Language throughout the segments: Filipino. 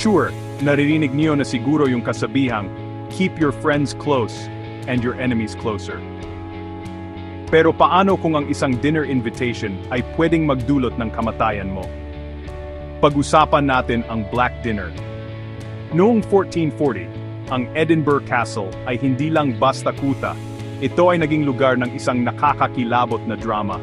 Sure, naririnig niyo na siguro yung kasabihang, keep your friends close and your enemies closer. Pero paano kung ang isang dinner invitation ay pwedeng magdulot ng kamatayan mo? Pag-usapan natin ang Black Dinner. Noong 1440, ang Edinburgh Castle ay hindi lang basta kuta, ito ay naging lugar ng isang nakakakilabot na drama.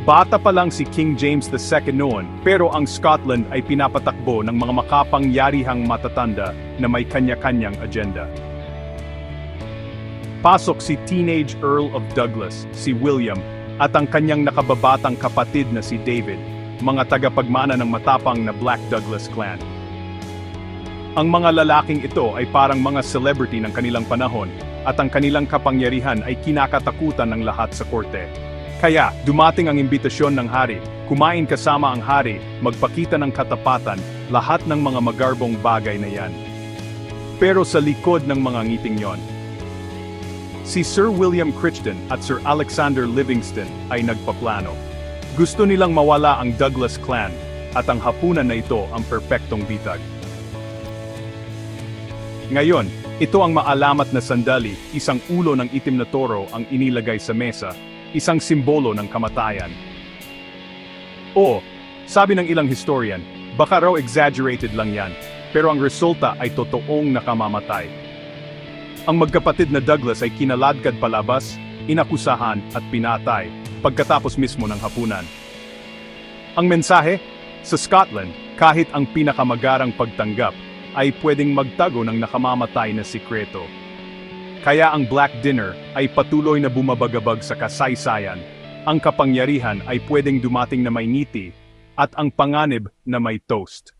Bata pa lang si King James II noon, pero ang Scotland ay pinapatakbo ng mga makapangyarihang matatanda na may kanya-kanyang agenda. Pasok si teenage Earl of Douglas, si William, at ang kanyang nakababatang kapatid na si David, mga tagapagmana ng matapang na Black Douglas clan. Ang mga lalaking ito ay parang mga celebrity ng kanilang panahon, at ang kanilang kapangyarihan ay kinakatakutan ng lahat sa korte. Kaya, dumating ang imbitasyon ng hari, kumain kasama ang hari, magpakita ng katapatan, lahat ng mga magarbong bagay na yan. Pero sa likod ng mga ngiting yon, si Sir William Crichton at Sir Alexander Livingston ay nagpaplano. Gusto nilang mawala ang Douglas clan, at ang hapunan na ito ang perpektong bitag. Ngayon, ito ang maalamat na sandali, isang ulo ng itim na toro ang inilagay sa mesa, isang simbolo ng kamatayan. O, sabi ng ilang historian, baka raw exaggerated lang yan, pero ang resulta ay totoong nakamamatay. Ang magkapatid na Douglas ay kinaladkad palabas, inakusahan at pinatay, pagkatapos mismo ng hapunan. Ang mensahe? Sa Scotland, kahit ang pinakamagarang pagtanggap, ay pwedeng magtago ng nakamamatay na sikreto. Kaya ang Black Dinner ay patuloy na bumabagabag sa kasaysayan. Ang kapangyarihan ay pwedeng dumating na may ngiti, at ang panganib na may toast.